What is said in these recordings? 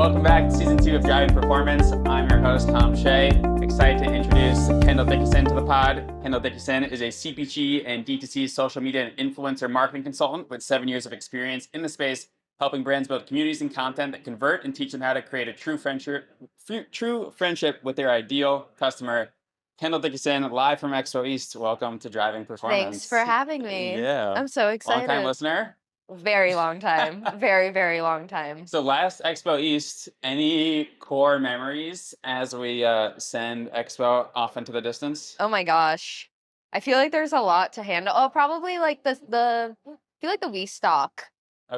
Welcome back to season 2 of Driving Performance. I'm your host, Tom Shea. Excited to introduce Kendall Dickieson to the pod. Kendall Dickieson is a CPG and D2C social media and influencer marketing consultant with 7 years of experience in the space, helping brands build communities and content that convert and teach them how to create a true friendship with their ideal customer. Kendall Dickieson, live from Expo East. Welcome to Driving Performance. Thanks for having me. Yeah. I'm so excited. Long-time listener? Very long time. Very, very long time. So last Expo East, any core memories as we send Expo off into the distance? Oh my gosh. I feel like there's a lot to handle. Oh, probably like I feel like the We Stock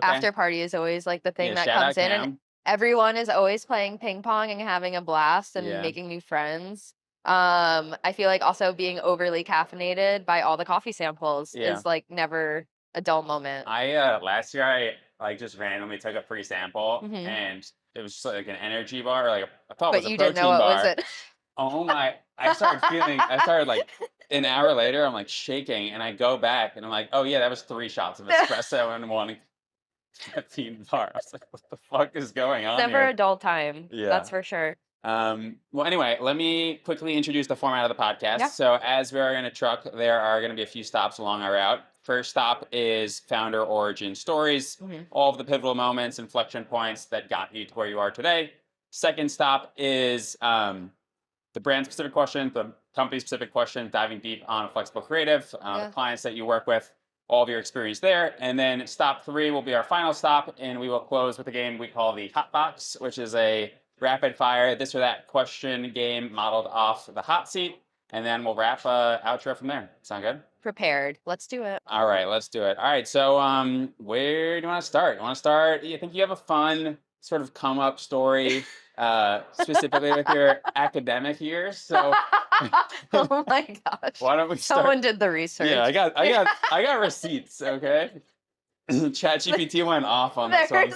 after party is always like the thing that comes in, and everyone is always playing ping pong and having a blast and making new friends. I feel like also being overly caffeinated by all the coffee samples is like never a dull moment. Last year I just randomly took a free sample and it was just like an energy bar, like I thought it was a protein bar. But you didn't know what was it. Oh my, I started like an hour later, I'm like shaking and I go back and I'm like, oh yeah, that was 3 shots of espresso and 1 caffeine bar. I was like, what the fuck is going on Never here? a dull time. Yeah. That's for sure. Well, anyway, let me quickly introduce the format of the podcast. Yeah. So as we are in a truck, there are going to be a few stops along our route. First stop is founder origin stories, all of the pivotal moments, inflection points that got you to where you are today. Second stop is the brand specific question, the company specific question, diving deep on flexible creative, the clients that you work with, all of your experience there. And then stop 3 will be our final stop, and we will close with a game we call the Hot Box, which is a rapid fire this or that question game modeled off the hot seat. And then we'll wrap outro from there. Sound good? Prepared. Let's do it. All right, let's do it. All right, so where do you want to start? You want to start? I think you have a fun sort of come up story, specifically with your academic years. So, oh my gosh! Why don't we start? Someone did the research. Yeah, I got receipts. Okay. ChatGPT went off on this one.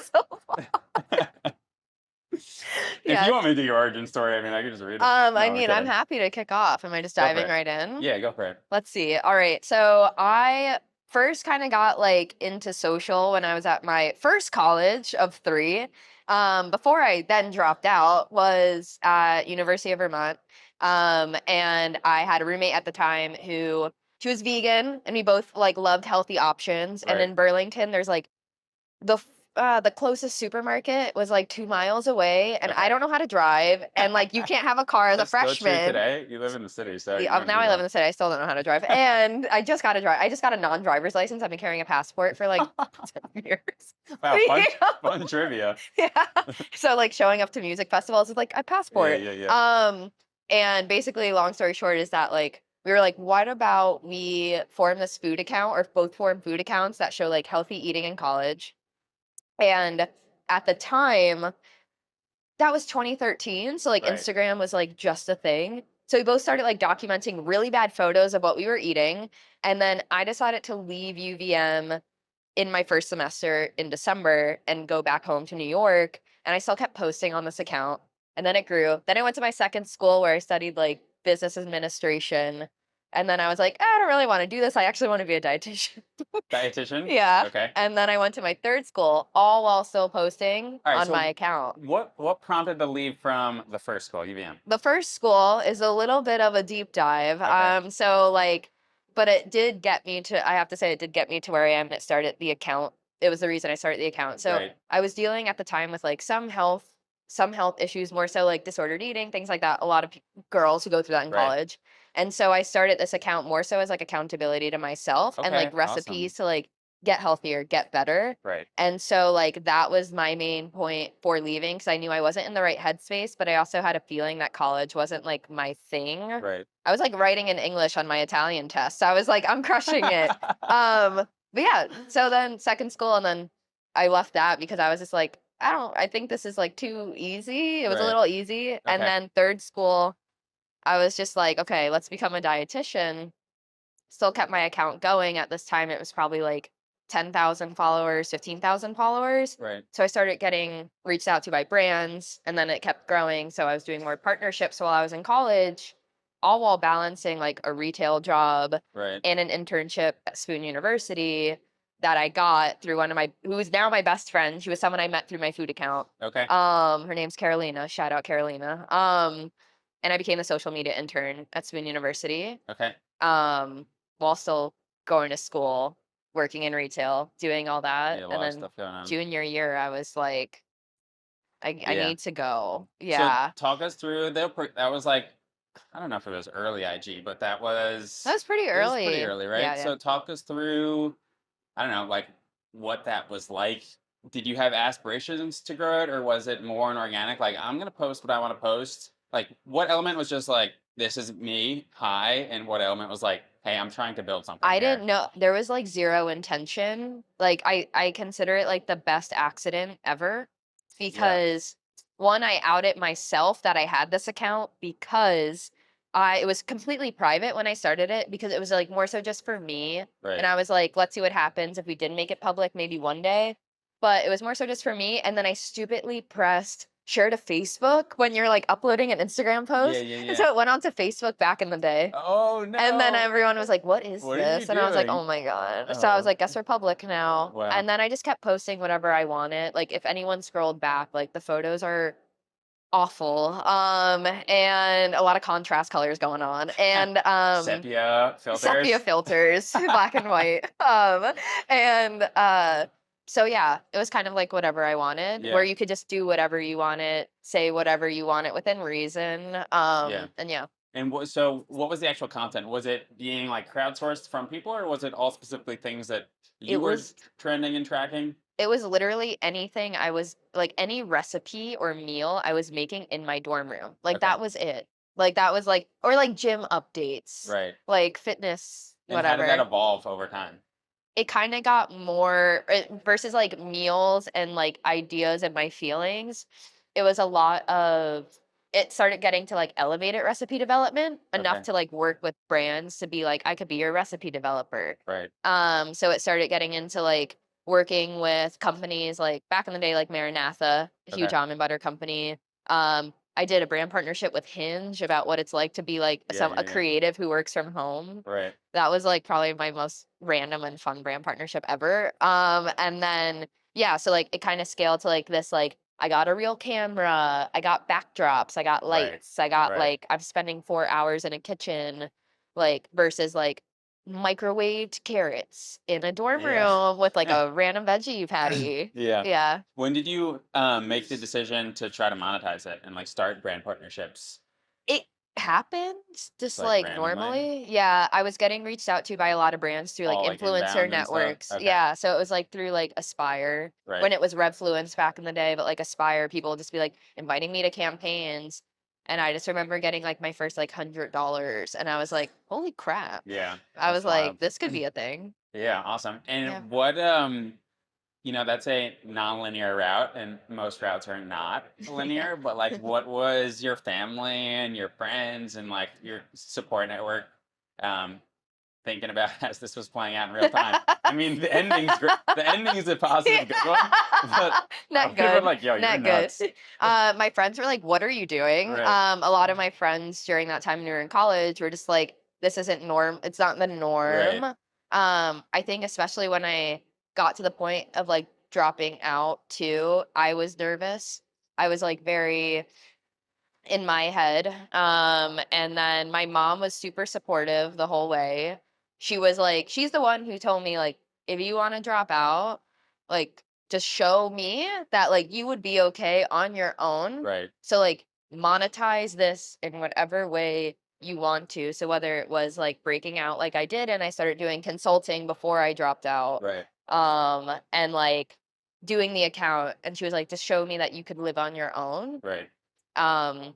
If you want me to do your origin story, I mean, I can just read it. I'm happy to kick off. Am I just diving right in? Yeah, go for it. Let's see. All right. So I first kind of got like into social when I was at my first college of 3. Before I then dropped out was at University of Vermont. And I had a roommate at the time who she was vegan, and we both like loved healthy options. Right. And in Burlington, there's like the closest supermarket was like 2 miles away, and I don't know how to drive, and like you can't have a car as a freshman. Today, you live in the city, so now I live in the city. I still don't know how to drive, and I just got to drive. I just got a non-driver's license. I've been carrying a passport for like 10 years. Wow, fun trivia. Yeah. So like showing up to music festivals is like a passport. Yeah. And basically, long story short, is that like we were like, what about we form this food account, or both form food accounts that show like healthy eating in college. And at the time, that was 2013. So like Instagram was like just a thing. So we both started like documenting really bad photos of what we were eating. And then I decided to leave UVM in my first semester in December and go back home to New York. And I still kept posting on this account. And then it grew. Then I went to my second school where I studied like business administration. And then I was like, I don't really want to do this. I actually want to be a dietitian. Dietitian? Yeah. Okay. And then I went to my third school, all while still posting on my account. What prompted the leave from the first school, UVM? The first school is a little bit of a deep dive. Okay. But it did get me to, I have to say, it did get me to where I am. And it started the account. It was the reason I started the account. So I was dealing at the time with like some health issues, more so like disordered eating, things like that. A lot of girls who go through that in college. And so I started this account more so as like accountability to myself and like recipes to like get healthier, get better. Right. And so like that was my main point for leaving, because I knew I wasn't in the right headspace, but I also had a feeling that college wasn't like my thing. Right. I was like writing in English on my Italian test. So I was like, I'm crushing it. But yeah, so then second school, and then I left that because I was just like, I think this is like too easy. It was a little easy. Okay. And then third school, I was just like, okay, let's become a dietitian. Still kept my account going. At this time, it was probably like 10,000 followers, 15,000 followers. Right. So I started getting reached out to by brands, and then it kept growing. So I was doing more partnerships while I was in college, all while balancing like a retail job and an internship at Spoon University that I got through who is now my best friend. She was someone I met through my food account. Okay. Her name's Carolina. Shout out Carolina. And I became a social media intern at Spoon University. Okay. While still going to school, working in retail, doing all that. Yeah, a And lot of then stuff going on. junior year, I was like, I Yeah. need to go. So Yeah. talk us through that was like, I don't know if it was early IG, but That was pretty it was pretty early. early, Yeah, right? yeah. So talk us through, I don't know, like what that was like. Did you have aspirations to grow it, or was it more an organic? Like, I'm gonna post what I want to post. Like, what element was just like, this is me, hi, and what element was like, hey, I'm trying to build something I here. didn't know there was like zero intention. Like I consider it like the best accident ever Yeah, because one, I outed myself that I had this account because it was completely private when I started it because it was like more so just for me. And right. I was like, let's see what happens if we didn't make it public, maybe one day. But it was more so just for me. And then I stupidly pressed share to Facebook when you're like uploading an Instagram Yeah, post. yeah, And yeah. so it went on to Facebook back in the day. Oh And then no! everyone was like, "What is What are you this?" And I was like, doing? "Oh my god." So I was Oh, like, "Guess we're public now." wow. And then I just kept posting whatever I wanted. Like if anyone scrolled back, like the photos are awful. And a lot of contrast colors going on. And Sepia sepia filters. filters, black and white. And so yeah, it was kind of like whatever I wanted, where Yeah, you could just do whatever you wanted, say whatever you wanted within reason. yeah. And yeah. And what was the actual content? Was it being like crowdsourced from people, or was it all specifically things that you It were was trending and tracking? It was literally anything I was like any recipe or meal I was making in my dorm room. Like Okay, that was it. Like that was like or like gym updates, right. like fitness, And how did that whatever. evolve over time? It kind of got more versus like meals and like ideas and my feelings. It was a lot of it started getting to like elevated recipe development enough Okay, to like work with brands to be like I could be your recipe developer. right. So it started getting into like working with companies like back in the day, like Maranatha, a huge Okay, almond butter company. I did a brand partnership with Hinge about what it's like to be like yeah, yeah, a yeah. creative who works from home. Right, That was like probably my most random and fun brand partnership ever. And then yeah, so like it kind of scaled to like this like I got a real camera, I got backdrops, I got right, lights, I got right. like I'm spending 4 hours in a kitchen, like versus like microwaved carrots in a dorm Yeah, room with like a random veggie patty. yeah. Yeah. When did you make the decision to try to monetize it and like start brand partnerships? It happens just Like like randomly, normally. Yeah, I was getting reached out to by a lot of brands through like all like influencer inbound and stuff. networks. Okay, Yeah, so it was like through like Aspire right. when it was Revfluence back in the day, but like Aspire people would just be like inviting me to campaigns. And I just remember getting like my first like $100 and I was like, holy crap. Yeah, I was that's like, wild. this could be a thing. Yeah, awesome. Yeah. And what that's a non-linear route, and most routes are not Yeah. linear, but like what was your family and your friends and like your support network um thinking about as this was playing out in real time? I mean, the ending's great. The ending is a positive good one, but Not people are good. like, "Yo, you're Not good. nuts." My friends were like, "What are you doing?" Right. A lot of my friends during that time when we were in college were just like, "This isn't norm. It's not the Right. norm." I think especially when I got to the point of like dropping out too, I was nervous. I was like very in my head. And then my mom was super supportive the whole way. She was like, she's the one who told me like, if you want to drop out, like just show me that like you would be okay on your own. Right. So like monetize this in whatever way you want to. So whether it was like breaking out like I did and I started doing consulting before I dropped out, Right. and like doing the account and she was like, just show me that you could live on your own. Right. Um,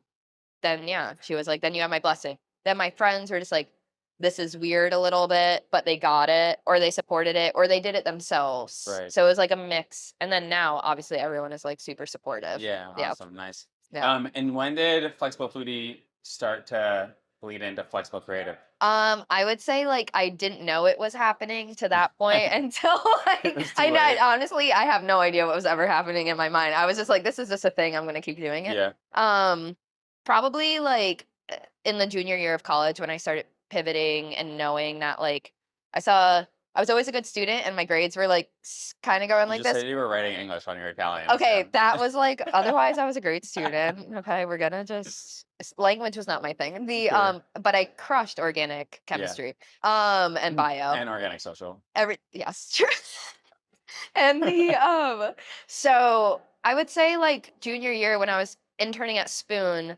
then yeah, she was like, then you have my blessing. Then my friends were just like, this is weird a little bit, but they got it, or they supported it, or they did it themselves. Right. So it was like a mix. And then now, obviously, everyone is like super supportive. Yeah, Yeah. awesome. Nice. Yeah. And when did Flexible Foodie start to bleed into Flexible Creative? I would say like I didn't know it was happening to that point until It like was too I know late. honestly I have no idea what was ever happening in my mind. I was just like, this is just a thing. I'm gonna keep doing it. Yeah. Probably like in the junior year of college when I started pivoting and knowing that like I saw I was always a good student, and my grades were like kind of going You like just this. said you were writing English on your Italian Okay, exam. that was like otherwise I was a great student. Okay, we're gonna just language was not my thing. Sure. But I crushed organic Yeah. chemistry and bio. And organic social. Yes, true. And so I would say like junior year when I was interning at Spoon,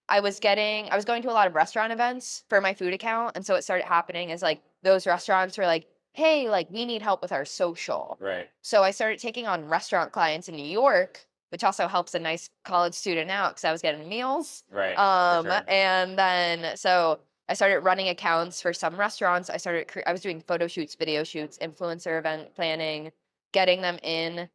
I was going to a lot of restaurant events for my food account. And so what started happening is like those restaurants were like, hey, like we need help with our social. Right. So I started taking on restaurant clients in New York, which also helps a nice college student out because I was getting meals. Right. For sure. And then so I started running accounts for some restaurants. I was doing photo shoots, video shoots, influencer event planning, getting them in.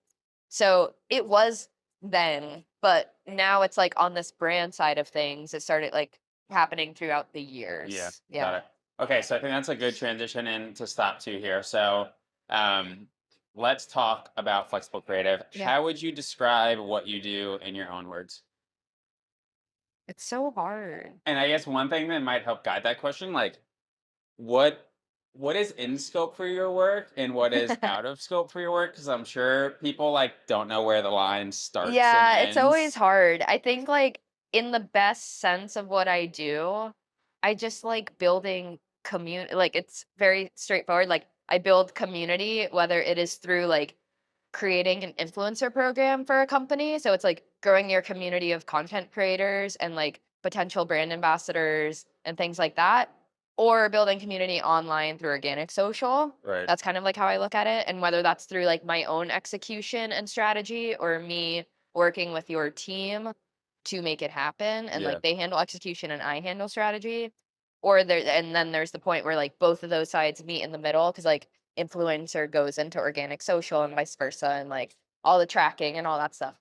So it was then, but now it's like on this brand side of things, it started like happening throughout the Yeah. years. Got Yeah. it. Okay, so I think that's a good transition in to stop to here. So, um, let's talk about flexible creative. Yeah. How would you describe what you do in your own words? It's so hard. And I guess one thing that might help guide that question, like what what is in scope for your work and what is out of scope for your work? Because I'm sure people like don't know where the line starts and Yeah, it's always ends. hard. I think like in the best sense of what I do, I just like building community. Like it's very straightforward. Like I build community, whether it is through like creating an influencer program for a company. So it's like growing your community of content creators and like potential brand ambassadors and things like that, or building community online through organic social. Right. That's kind of like how I look at it. And whether that's through like my own execution and strategy or me working with your team to make it happen and Yeah. like they handle execution and I handle strategy. Or there and then there's the point where like both of those sides meet in the middle because like influencer goes into organic social and vice versa and like all the tracking and all that stuff.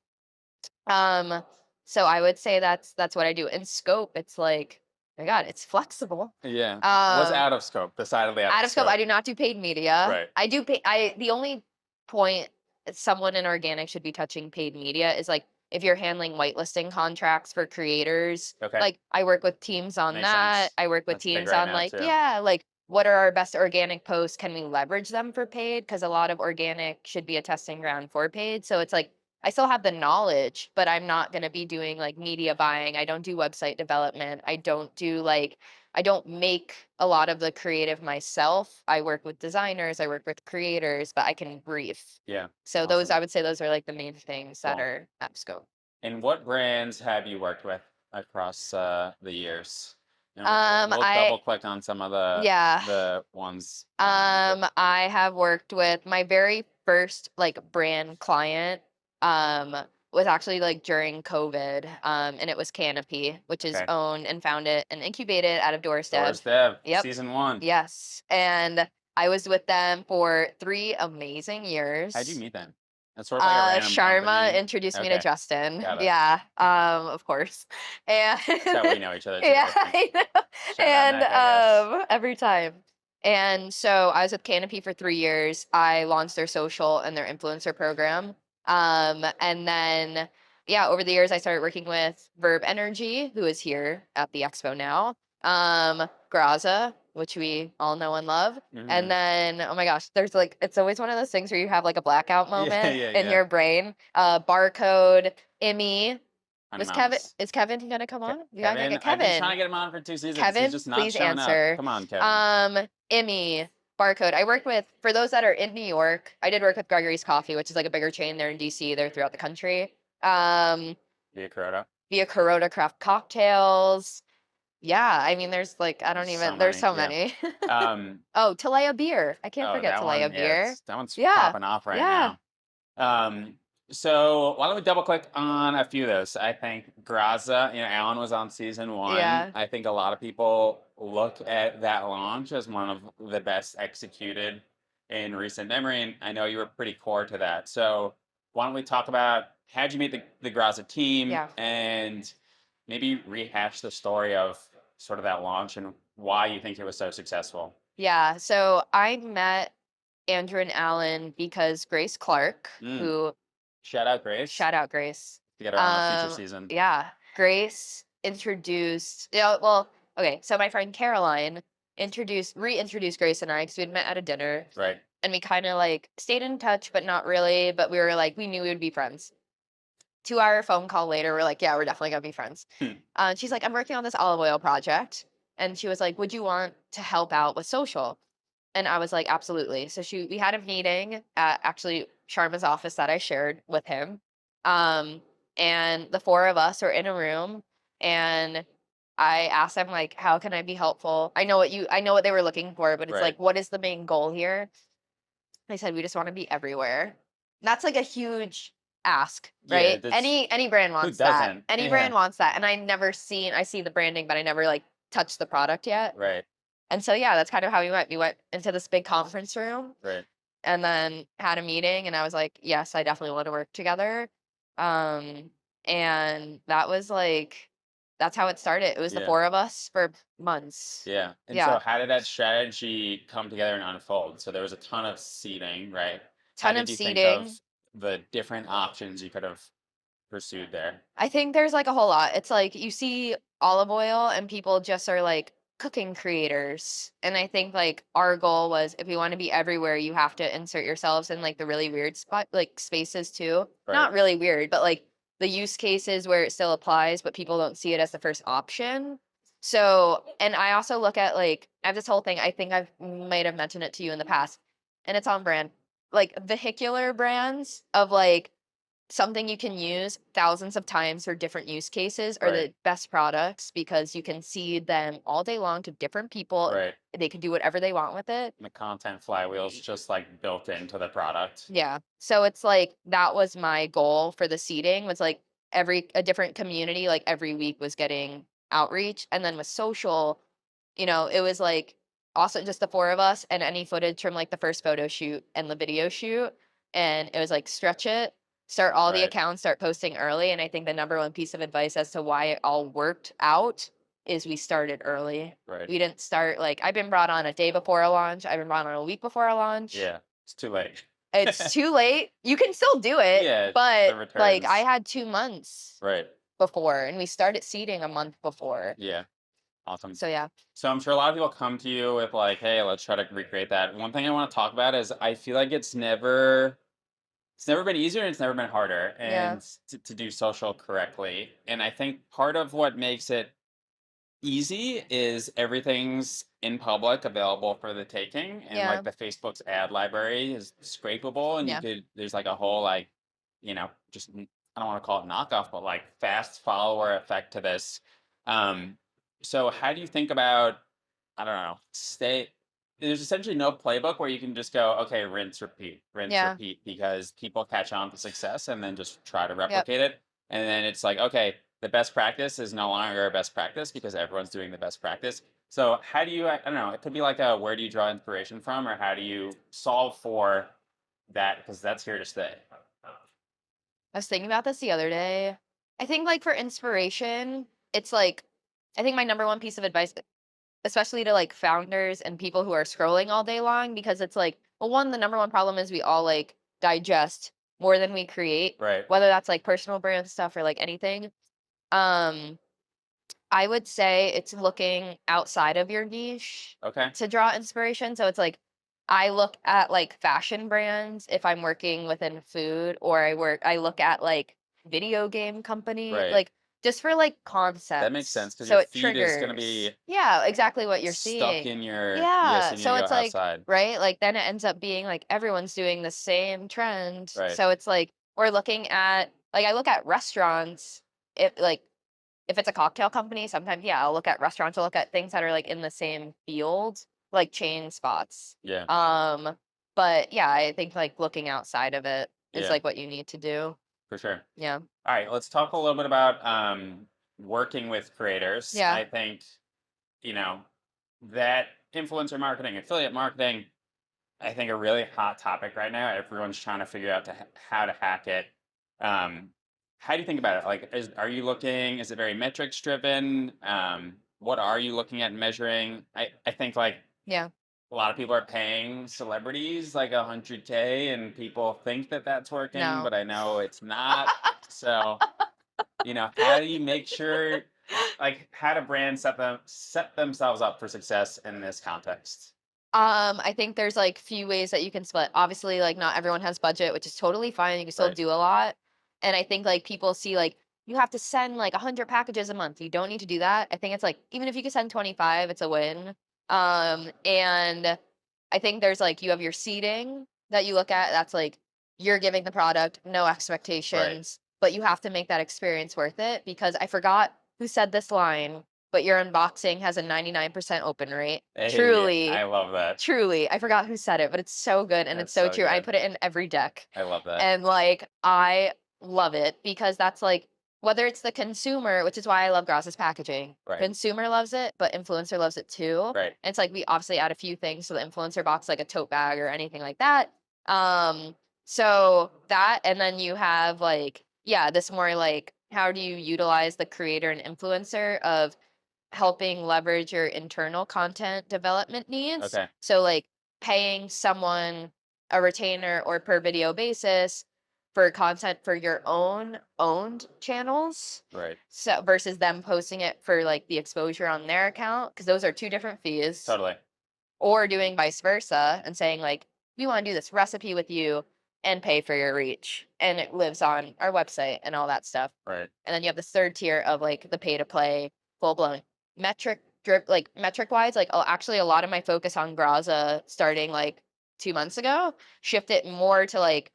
Um, so I would say that's what I do. In scope, it's like, oh my God, it's flexible. Yeah. What's Um, out of scope? Decidedly out Out of of scope, I scope. do not do paid media. Right. I do pay. I The only point someone in organic should be touching paid media is like if you're handling whitelisting contracts for creators. Okay. Like I work with teams on Makes that. sense. I work with That's big teams right on now like too. yeah, like what are our best organic posts? Can we leverage them for paid? Because a lot of organic should be a testing ground for paid. So it's like I still have the knowledge, but I'm not going to be doing like media buying. I don't do website development. I don't make a lot of the creative myself. I work with designers, I work with creators, but I can brief. Yeah. So Awesome. I would say those are like the main things that Cool. are at scope. And what brands have you worked with across the years? You know, we'll I double click on some of Yeah. the ones. I have worked with my very first like brand client um was actually like during COVID. And it was Canopy, which is Okay. owned and founded and incubated out of Doris Doors Dev. Dev, Yep. season 1. Yes. And I was with them for 3 amazing years. How'd you meet them? That's sort of like a random Sharma company. introduced me to Okay. Justin. Got it. Yeah, of course. And That's how we know each other too. yeah, I think. I know. Shout out And Nick, I guess. every time. And so I was with Canopy for 3 years. I launched their social and their influencer program. And then yeah, over the years I started working with Verb Energy, who is here at the expo now. GRAZA, which we all know and love. Mhm. And then, oh my gosh, there's like, it's always one of those things where you have like a blackout Yeah, moment yeah, in yeah. your brain. Barcode, Emmy. Is Anonymous. Kevin gonna come on? We gotta Kevin, get I've been Kevin. trying to get him on for 2 seasons. Kevin, He's just not please showing answer. up. Come on, Kevin. Emmy, Barcode. I worked with, for those that are in New York, I did work with Gregory's Coffee, which is like a bigger chain. They're in DC, they're throughout the country. Via Corota. Via Corota Craft Cocktails. Yeah, I mean, there's like, I don't even, there's so yeah. many. Um, Oh, Talaya Beer. I can't oh, forget that Talaya one, Beer. yes, that one's Yeah, popping off right yeah. now. So why don't we double click on a few of those? I think Graza, Alan was on season 1. Yeah. I think a lot of people look at that launch as one of the best executed in recent memory, and I know you were pretty core to that. So why don't we talk about how'd you meet the Graza team Yeah. and maybe rehash the story of sort of that launch and why you think it was so successful? Yeah, so I met Andrew and Alan because Grace Clark, who Shout out Grace. shout out Grace. To get her on a future season. Yeah, Grace introduced. Yeah, well, okay. So my friend Caroline reintroduced Grace and I, because we'd met at a dinner, Right. and we kind of like stayed in touch, but not really. But we were like, we knew we would be friends. 2 hour phone call later, we're like, yeah, we're definitely gonna be friends. She's like, I'm working on this olive oil project, and she was like, would you want to help out with social? And I was like, absolutely. So we had a meeting at actually Sharma's office that I shared with him. Um, and the four of us were in a room, and I asked them like, how can I be helpful? I know what they were looking for, but it's Right. like, what is the main goal here? They said, we just want to be everywhere. That's like a huge ask, Yeah, right? that's Any brand who wants that. doesn't? Any Yeah. brand wants that. And I see the branding, but I never like touched the product yet. Right. And so yeah, that's kind of how we went. We went into this big conference room Right. and then had a meeting, and I was like, yes, I definitely want to work together. Um and that was like that's how it started. It was the Yeah. four of us for months. Yeah. And Yeah. so how did that strategy come together and unfold? So there was a ton of seeding, right? How Ton did of you think of seeding. the different options you could have pursued there? I think there's like a whole lot. It's like you see olive oil and people just are like cooking creators. And I think like our goal was, if you want to be everywhere, you have to insert yourselves in like the really weird spot, like spaces too. Right. Not really weird, but like the use cases where it still applies, but people don't see it as the first option. So, and I also look at like, I have this whole thing, I think I've might have mentioned it to you in the past, and it's on brand. Like vehicular brands of like, something you can use thousands of times for different use cases are Right. the best products, because you can seed them all day long to different people. Right. They can do whatever they want with it. The content flywheel's just like built into the product. Yeah. So it's like that was my goal for the seeding, was like a different community like every week was getting outreach. And then with social, it was like also just the four of us and any footage from like the first photo shoot and the video shoot. And it was like stretch it, start all the Right. accounts, start posting early. And I think the number one piece of advice as to why it all worked out is we started early. Right. We didn't start like, I've been brought on a day before a launch. I've been brought on a week before a launch. Yeah. It's too late. It's too late. You can still do it, Yeah, the but like I returns. had 2 months Right. before, and we started seeding a month before. Yeah. Awesome. So yeah. So I'm sure a lot of people come to you with like, hey, let's try to recreate that. One thing I want to talk about is I feel like it's never been easier and it's never been harder Yeah. and to do social correctly. And I think part of what makes it easy is everything's in public, available for the taking, and Yeah. like the Facebook's ad library is scrapable, and Yeah. there's like a whole like, just I don't want to call it knockoff, but like fast follower effect to this. So how do you think about, I don't know, there's essentially no playbook where you can just go, okay, rinse, Yeah. repeat, because people catch on to success and then just try to Yep. replicate it. And then it's like, okay, the best practice is no longer a best practice because everyone's doing the best practice. So how do you, I don't know, it could be like a, where do you draw inspiration from, or how do you solve for that? Because that's here to stay. I was thinking about this the other day. I think like for inspiration, it's like I think my number one piece of advice, especially to like founders and people who are scrolling all day long, because it's like, well, one, the number one problem is we all like digest more than we create, Right. whether that's like personal brand stuff or like anything. Um, I would say it's looking outside of your niche Okay. to draw inspiration. So it's like I look at like fashion brands if I'm working within food, or I look at like video game company, Right. like just for like concepts. That makes sense because So your it feed is going to triggers. be Yeah, exactly what you're stuck seeing. in your, Yeah. so you So need to it's go like, outside. right? Like then it ends up being like everyone's doing the same trend. Right. So it's like we're looking at like I look at restaurants, if it's a cocktail company, sometimes, yeah, I'll look at restaurants, I'll look at things that are like in the same field, like chain spots. Yeah. But yeah, I think like looking outside of it is Yeah. like what you need to do. For sure. Yeah. All right, let's talk a little bit about working with creators. Yeah. I think, that influencer marketing, affiliate marketing, I think a really hot topic right now. Everyone's trying to figure out how to hack it. How do you think about it? Like, is it very metrics driven? What are you looking at measuring? I think like Yeah. a lot of people are paying celebrities like 100K and people think that that's working, No. but I know it's not. So, how do you make sure Like, how do brands set themselves up for success in this context? I think there's like few ways that you can split. Obviously, like not everyone has budget, which is totally fine. You can still Right. do a lot. And I think like people see like you have to send like 100 packages a month. You don't need to do that. I think it's like even if you can send 25, it's a win. And I think there's like you have your seating that you look at. That's like you're giving the product, no Right. expectations, but you have to make that experience worth it because I forgot who said this line, but your unboxing has a 99% open rate. Hey, I Truly, love that. truly, I forgot who said it, but it's so good and it's That's so so true. I good. put it in every deck. I love that. And like I love it because that's like whether it's the consumer, which is why I love Graza's packaging. Right. Consumer loves it, but influencer loves it too. Right. And it's like we obviously add a few things to the influencer box, like a tote bag or anything like that. Um, so that, and then you have like, yeah, this more like how do you utilize the creator and influencer of helping leverage your internal content development needs. Okay. So like paying someone a retainer or per video basis for content for your own owned channels. Right. So versus them posting it for like the exposure on their account because those are two different fees. Totally. Or doing vice versa and saying like we want to do this recipe with you and pay for your reach and it lives on our website and all that stuff. Right. And then you have this third tier of like the pay to play full blown metric drip like metric wise like actually a lot of my focus on Graza starting like 2 months ago shifted more to like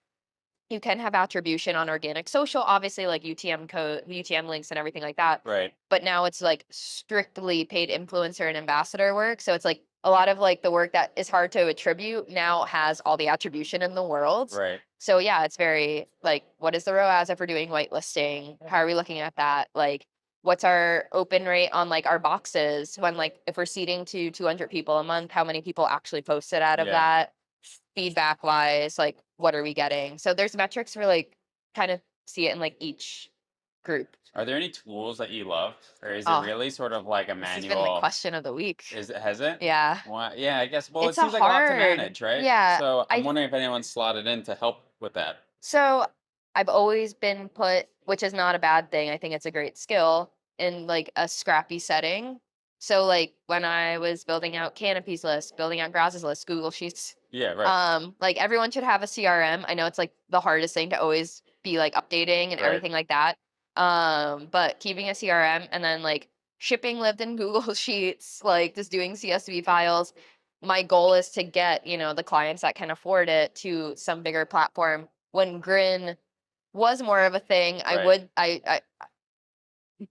you can have attribution on organic social obviously like UTM links and everything like that, Right. but now it's like strictly paid influencer and ambassador work, so it's like a lot of like the work that is hard to attribute now has all the attribution in the world. Right. So yeah, it's very like what is the ROAS if we're doing whitelisting, how are we looking at that, like what's our open rate on like our boxes when like if we're seeding to 200 people a month, how many people actually posted out of Yeah. that, feedback wise, like what are we getting? So there's metrics for like kind of see it in like each group. Are there any tools that you love, or is it Oh, really sort of like a this has been the manual? question of the week. Has it? Yeah. Well, yeah, I guess. Well, it It's a seems like a lot to hard. manage, right? Yeah. So I'm I wondering if anyone's slotted in to help with that. so I've always been put, which is not a bad thing. I think it's a great skill in like a scrappy setting. So like when I was building out Canopy's list, building out Graza's list, Google Sheets, Yeah. Right. like everyone should have a CRM. I know it's like the hardest thing to always be like updating and Right. everything like that. But keeping a CRM and then like shipping lived in Google Sheets, like just doing CSV files. My goal is to get, the clients that can afford it to some bigger platform. When Grin was more of a thing, I Right. would I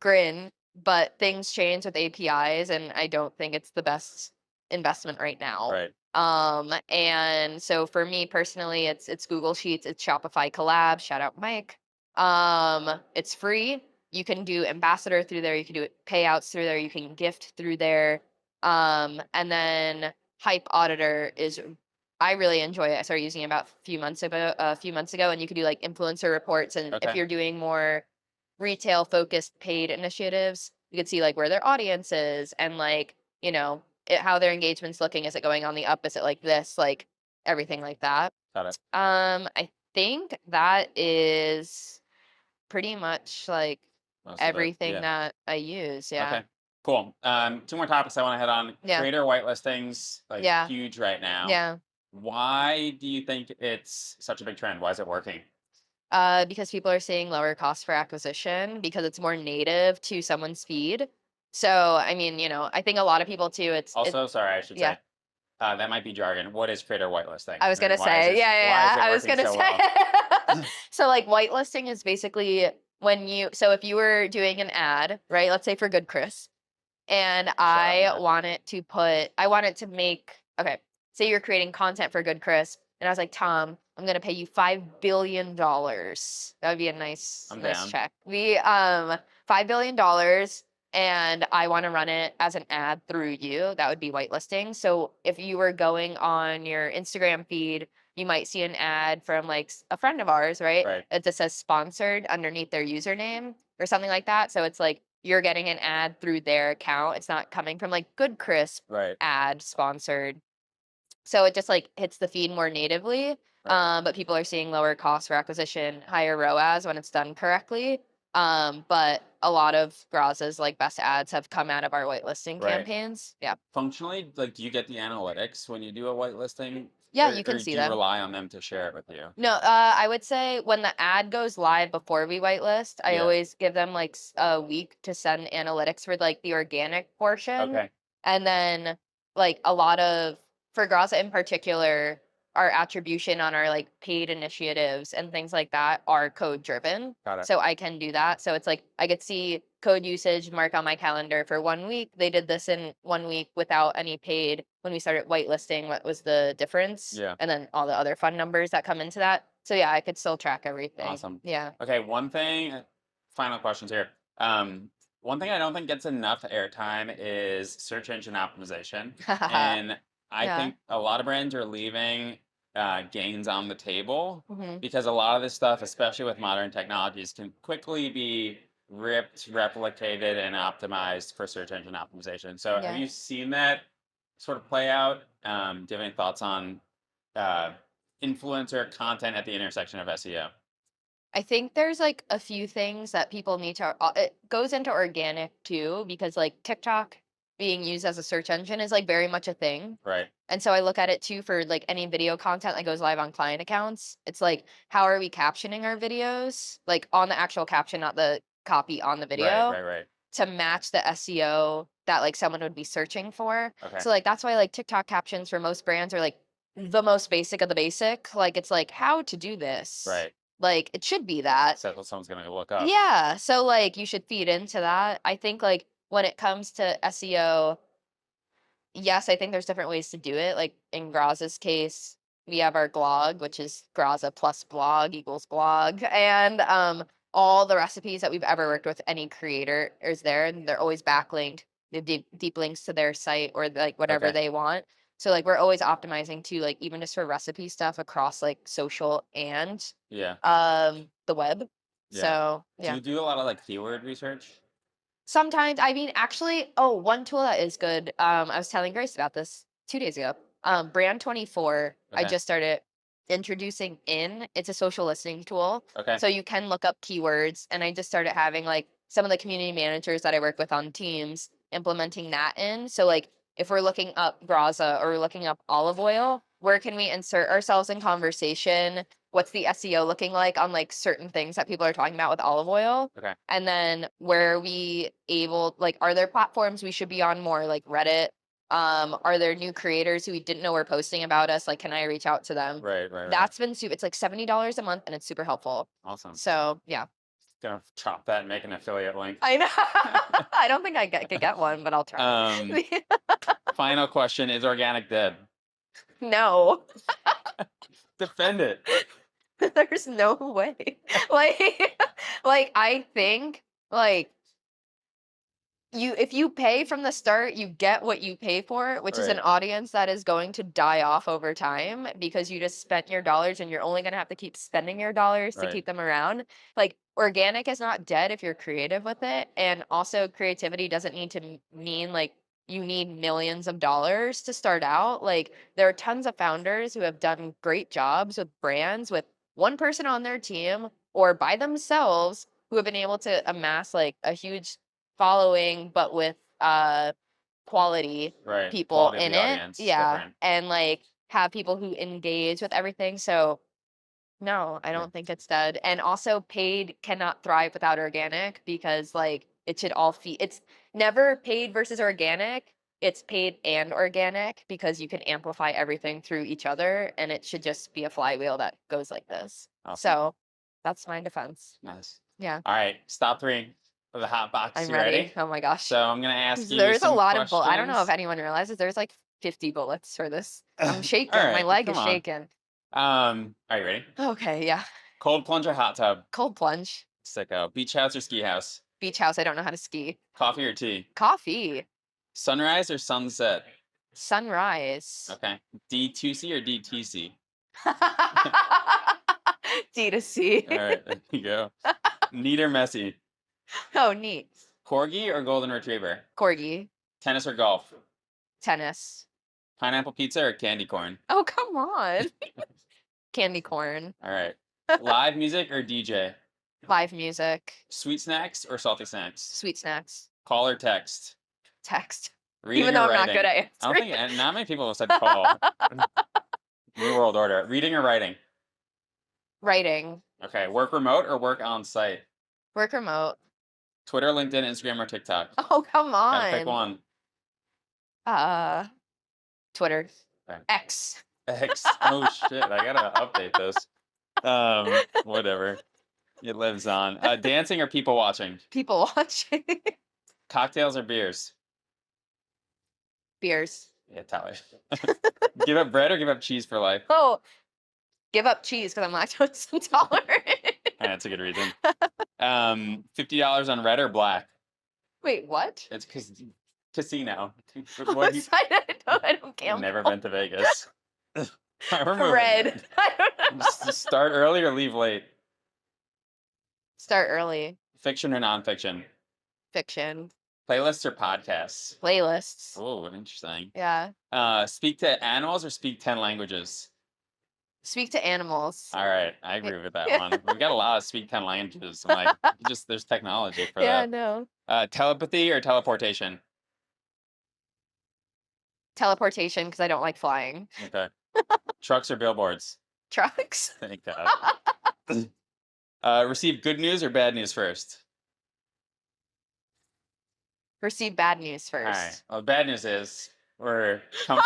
Grin, but things change with APIs and I don't think it's the best investment right now. Right. And so for me personally, it's Google Sheets, it's Shopify Collab, shout out Mike. It's free. You can do ambassador through there, you can do payouts through there, you can gift through there. And then Hype Auditor is I really enjoy it. I started using it about a few months ago, and you could do like influencer reports. And if Okay. you're doing more retail focused paid initiatives, you could see like where their audience is and like, how their engagement's looking. Is it going on the up? Is it like this? Like everything like that. Got it. I think that is pretty much like Most of it. everything Yeah. that I use. Yeah. Okay. Cool. Two more topics I want to hit on. Yeah. Creator whitelistings, like Yeah. huge right now. Yeah. Why do you think it's such a big trend? Why is it working? Because people are seeing lower cost for acquisition because it's more native to someone's feed. So, I mean, I think a lot of people too, Also, sorry, I should yeah, say that might be jargon. What is creator whitelisting? I was And gonna why is say, this? yeah, yeah, Why is yeah. it I was working gonna so say. well? So, like, whitelisting is basically so if you were doing an ad, right? Let's say for Good Chris, and Shut up, Matt. I wanted to make, okay, say you're creating content for Good Chris, and I was like, Tom, I'm gonna pay you $5 billion. That would be a nice, I'm nice down. check. $5 billion, and I want to run it as an ad through you. That would be whitelisting. So if you were going on your Instagram feed, you might see an ad from like a friend of ours, right? Right. It just says sponsored underneath their username or something like that. So it's like you're getting an ad through their account. It's not coming from like Good Crisp Right. ad sponsored. So it just like hits the feed more natively. Right. But people are seeing lower cost for acquisition, higher ROAS when it's done correctly. But a lot of GRAZA's like best ads have come out of our whitelisting Right. campaigns. Yeah. Functionally, like, do you get the analytics when you do a whitelisting, Yeah, you can or see do you them. rely on them to share it with you? No, I would say when the ad goes live before we whitelist, I Yeah. always give them like a week to send analytics for like the organic portion. Okay. And then like a lot of for GRAZA in particular, our attribution on our like paid initiatives and things like that are code driven. Got it. So I can do that. So it's like I could see code usage mark on my calendar for 1 week. They did this in 1 week without any paid. When we started whitelisting, what was the difference? Yeah. And then all the other fun numbers that come into that. So yeah, I could still track everything. Awesome. Yeah. Okay, one thing, final questions here. One thing I don't think gets enough airtime is search engine optimization. And I Yeah. think a lot of brands are leaving gains on the table Mhm. because a lot of this stuff, especially with modern technologies, can quickly be ripped, replicated, and optimized for search engine optimization. So have Yeah. you seen that sort of play out? Do you have any thoughts on uh, influencer content at the intersection of SEO? I think there's like a few things that people need to. It goes into organic too, because like TikTok being used as a search engine is like very much a thing. Right. And so I look at it too for like any video content that goes live on client accounts. It's like, how are we captioning our videos? Like on the actual caption, not the copy on the Right. video, Right. Right. to match the SEO that like someone would be searching for. Okay. So like that's why like TikTok captions for most brands are like the most basic of the basic. Like it's like how to do this. Right. Like it should be that. So that's what someone's gonna look up. Yeah. So like you should feed into that. I think like when it comes to SEO, yes, I think there's different ways to do it. Like in GRAZA's case, we have our blog, which is GRAZA plus blog equals blog. And all the recipes that we've ever worked with any creator is there, and they're always backlinked. They have deep links to their site or like whatever Okay. they want. So like we're always optimizing to like even just for recipe stuff across like social and Yeah. the web. Yeah. So Do yeah. you do a lot of like keyword research? Sometimes, I mean, actually, oh, one tool that is good. I was telling Grace about this 2 days ago. Brand 24, I Okay. just started introducing in. It's a social listening tool. Okay. So you can look up keywords. And I just started having like some of the community managers that I work with on teams implementing that in. So like if we're looking up GRAZA or we're looking up olive oil, where can we insert ourselves in conversation? What's the SEO looking like on like certain things that people are talking about with olive oil? Okay. And then where are we able, like, are there platforms we should be on more, like Reddit? Are there new creators who we didn't know were posting about us? Like, can I reach out to them? Right. Right. Right. That's been super, it's like $70 a month and it's super helpful. Awesome. So yeah, Gonna chop that and make an affiliate link. I know. I don't think I could get one, but I'll try. Final question: is organic dead? No, Defend it. there's no way. Like, like I think like if you pay from the start, you get what you pay for, which is an Right. audience that is going to die off over time because you just spent your dollars and you're only going to have to keep spending your dollars to Right. keep them around. Like organic is not dead if you're creative with it, and also creativity doesn't need to mean like you need millions of dollars to start out. Like there are tons of founders who have done great jobs with brands with one person on their team or by themselves who have been able to amass like a huge following, but with quality Right. people Quality of in the it. audience. Yeah. Different. And like have people who engage with everything. So no, I Yeah. don't think it's dead. And also paid cannot thrive without organic because like it should all feed it's never paid versus organic. It's paid and organic because you can amplify everything through each other and it should just be a flywheel that goes like this. Awesome. So that's my defense. Nice. Yeah. All right. Stop 3 for the hot box. I'm You ready. ready? Oh my gosh. So I'm gonna ask you There's a some lot of bullets. I don't know if questions. anyone realizes there's like 50 bullets for this. I'm shaking. All My right. leg Come is on. shaking. Are you ready? Okay, yeah. Cold plunge or hot tub? Cold plunge. Sicko. Beach house or ski house? Beach house. I don't know how to ski. Coffee or tea? Coffee. Sunrise or sunset? Sunrise. Okay. D2C or DTC? D to C. All right. There you go. Neat or messy? Oh, neat. Corgi or golden retriever? Corgi. Tennis or golf? Tennis. Pineapple pizza or candy corn? Oh, come on. Candy corn. All right. Live music or DJ? Live music. Sweet snacks or salty snacks? Sweet snacks. Call or text? Text. Reading Even or though I'm not writing? good at I don't answering. think not many people have said call. New world order. Reading or writing? Writing. Okay. Work remote or work on site? Work remote. Twitter, LinkedIn, Instagram, or TikTok? Oh, come Gotta pick on. one. Twitter. Okay. X. X. Oh shit! I gotta update this. Whatever. It lives on. Dancing or people watching? People watching. Cocktails or beers? Beers. Yeah, Tyler. Give up bread or give up cheese for life? Oh, give up cheese because I'm lactose intolerant. Yeah, that's a good reason. $50 on red or black? Wait, what? It's because casino. I don't I've gamble. never been to Vegas. We're moving. Red. I don't know. Just start early or leave late? Start early. Fiction or nonfiction? Fiction. Playlists or podcasts? Playlists. Oh, interesting. Yeah. Speak to animals or speak 10 languages? Speak to animals. All right, I agree with that Yeah. one. We've got a lot of speak 10 languages. I'm like, there's technology for Yeah, that. no. Telepathy or teleportation? Teleportation because I don't like flying. Okay. Trucks or billboards? Trucks. Thank God. Receive good news or bad news first? Receive bad news All right. first. Well, the bad news is we're come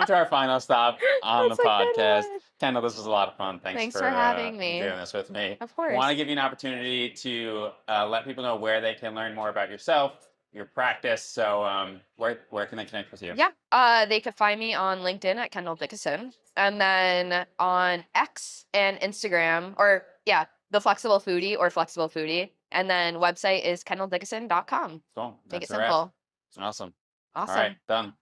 to our final stop on That's the a good podcast. one. Kendall, this was a lot of fun. Thanks for having me. doing this with me. Of I course. want to give you an opportunity to let people know where they can learn more about yourself, your practice. So where can they connect with you? Yeah. They could find me on LinkedIn at Kendall Dickieson. And then on X and Instagram, or yeah, The Flexible Foodie or Flexible Foodie. And then website is kendalldickieson.com. Cool. Make it That's a wrap. simple. Awesome. Awesome. All right, done.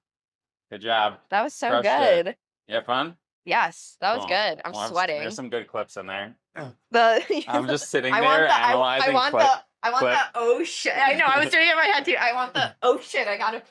Good job. That was so Crushed it. good. You have fun? Yes, that was Cool. good. I'm Well, sweating. There's some good clips in there. I'm just sitting I there want the, analyzing I want clip- the, I want clip. the, oh shit. I know, I was doing it in my head too. I want the, oh shit, I gotta